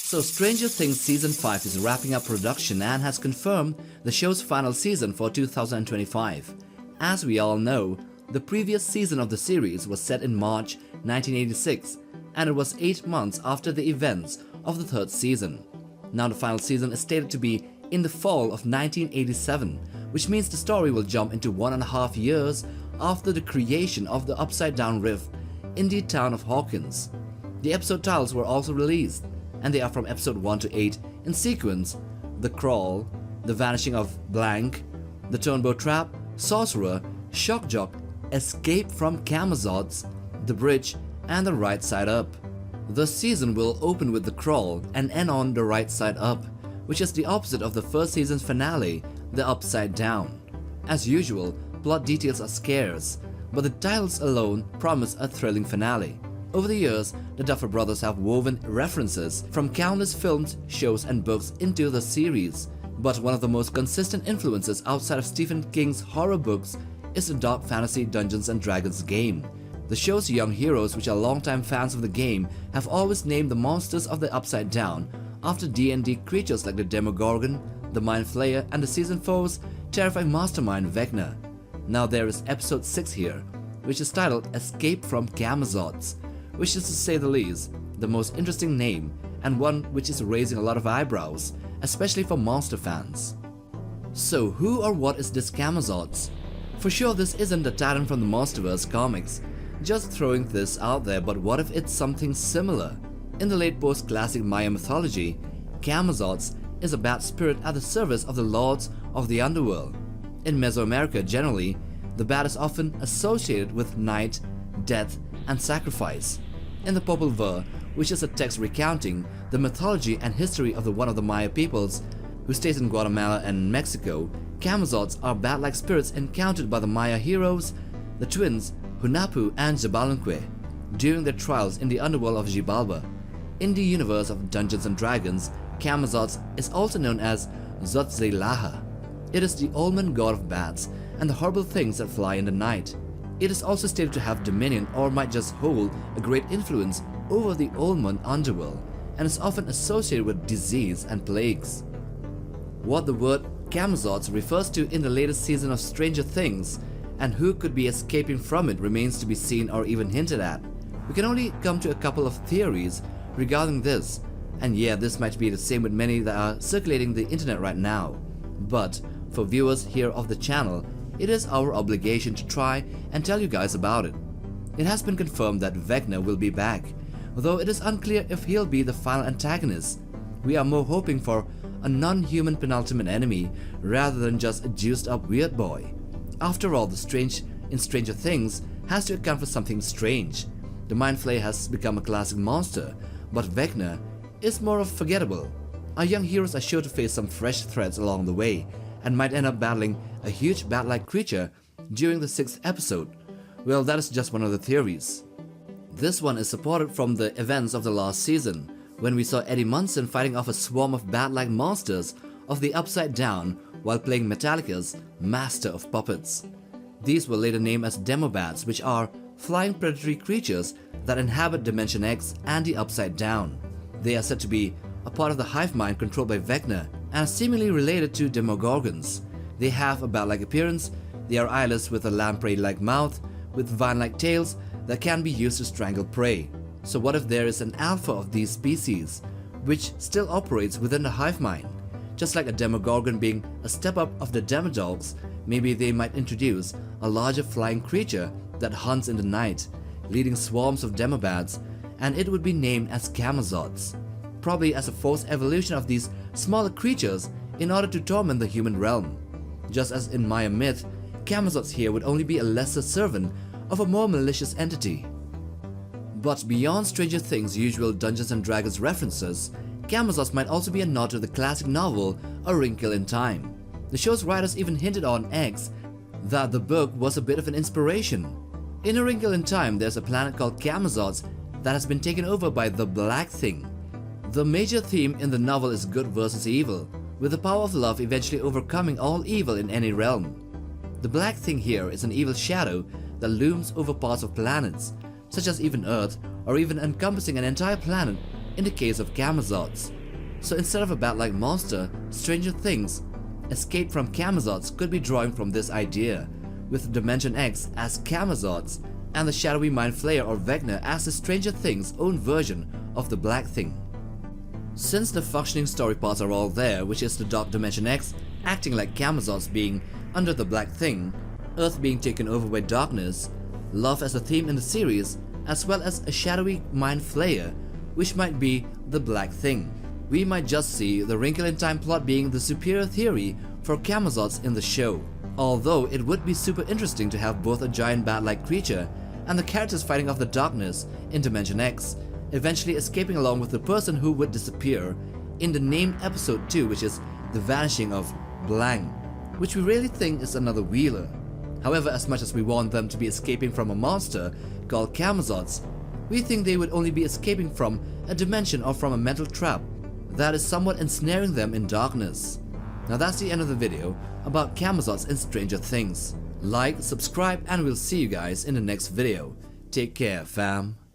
So Stranger Things Season 5 is wrapping up production and has confirmed the show's final season for 2025. As we all know, the previous season of the series was set in March 1986, and it was 8 months after the events of the third season. Now the final season is stated to be in the fall of 1987, which means the story will jump into 1.5 years after the creation of the Upside Down Rift in the town of Hawkins. The episode titles were also released, and they are from episode 1 to 8 in sequence: The Crawl, The Vanishing of Blank, The Turnbow Trap, Sorcerer, Jock, Escape from Camazotz, The Bridge, and The Rightside Up. The season will open with The Crawl and end on The Rightside Up, which is the opposite of the first season's finale, The Upside Down. As usual, plot details are scarce, but the titles alone promise a thrilling finale. Over the years, the Duffer Brothers have woven references from countless films, shows, and books into the series, but one of the most consistent influences outside of Stephen King's horror books is the dark fantasy Dungeons & Dragons game. The show's young heroes, which are longtime fans of the game, have always named the monsters of the Upside Down after D&D creatures like the Demogorgon, the Mind Flayer, and the Season 4's terrifying mastermind Vecna. Now there is episode 6 here, which is titled Escape from Camazotz, which is, to say the least, the most interesting name and one which is raising a lot of eyebrows, especially for monster fans. So who or what is this Camazotz? For sure this isn't the Titan from the Monsterverse comics. Just throwing this out there, but what if it's something similar? In the late post-classic Maya mythology, Camazotz is a bad spirit at the service of the lords of the underworld. In Mesoamerica generally, the bad is often associated with night, death, and sacrifice. In the Popol Vuh, which is a text recounting the mythology and history of one of the Maya peoples who stays in Guatemala and Mexico, Camazotz are bat-like spirits encountered by the Maya heroes, the twins Hunahpu and Xbalanque, during their trials in the underworld of Xibalba. In the universe of Dungeons & Dragons, Camazotz is also known as Zotzelaha. It is the old-man god of bats and the horrible things that fly in the night. It is also stated to have dominion or might just hold a great influence over the old-man underworld, and is often associated with disease and plagues. What the word Camazotz refers to in the latest season of Stranger Things, and who could be escaping from it, remains to be seen or even hinted at. We can only come to a couple of theories regarding this, and yeah, this might be the same with many that are circulating the internet right now. But for viewers here of the channel, it is our obligation to try and tell you guys about it. It has been confirmed that Vecna will be back, though it is unclear if he'll be the final antagonist. We are more hoping for a non-human penultimate enemy rather than just a juiced up weird boy. After all, the strange in Stranger Things has to account for something strange. The Mind Flayer has become a classic monster, but Vecna is more of forgettable. Our young heroes are sure to face some fresh threats along the way, and might end up battling a huge bat-like creature during the 6th episode. Well, that is just one of the theories. This one is supported from the events of the last season, when we saw Eddie Munson fighting off a swarm of bat-like monsters of the Upside Down while playing Metallica's Master of Puppets. These were later named as Demobats, which are flying predatory creatures that inhabit Dimension X and the Upside Down. They are said to be a part of the hive mind controlled by Vecna, and are seemingly related to Demogorgons. They have a bat-like appearance, they are eyeless with a lamprey-like mouth, with vine-like tails that can be used to strangle prey. So what if there is an alpha of these species, which still operates within the hive mind? Just like a Demogorgon being a step up of the Demodogs, maybe they might introduce a larger flying creature that hunts in the night, leading swarms of Demobats, and it would be named as Camazotz, probably as a forced evolution of these smaller creatures in order to torment the human realm. Just as in Maya myth, Camazotz here would only be a lesser servant of a more malicious entity. But beyond Stranger Things' usual Dungeons & Dragons references, Camazotz might also be a nod to the classic novel A Wrinkle in Time. The show's writers even hinted on X that the book was a bit of an inspiration. In A Wrinkle in Time, there's a planet called Camazotz that has been taken over by the Black Thing. The major theme in the novel is good versus evil, with the power of love eventually overcoming all evil in any realm. The Black Thing here is an evil shadow that looms over parts of planets, such as even Earth, or even encompassing an entire planet in the case of Camazotz. So instead of a bat-like monster, Stranger Things Escape from Camazotz could be drawing from this idea, with Dimension X as Camazotz and the shadowy mind Flayer or Vecna as the Stranger Things' own version of the Black Thing. Since the functioning story parts are all there, which is the Dark Dimension X acting like Camazotz being under the Black Thing, Earth being taken over by darkness, love as a theme in the series, as well as a shadowy mind Flayer, which might be the Black Thing, we might just see the Wrinkle in Time plot being the superior theory for Camazotz in the show. Although it would be super interesting to have both a giant bat-like creature and the characters fighting off the darkness in Dimension X, eventually escaping along with the person who would disappear in the named episode 2, which is the Vanishing of Blank, which we really think is another Wheeler. However, as much as we want them to be escaping from a monster called Camazotz, we think they would only be escaping from a dimension or from a mental trap that is somewhat ensnaring them in darkness. Now that's the end of the video about Camazotz in Stranger Things. Like, subscribe, and we'll see you guys in the next video. Take care, fam.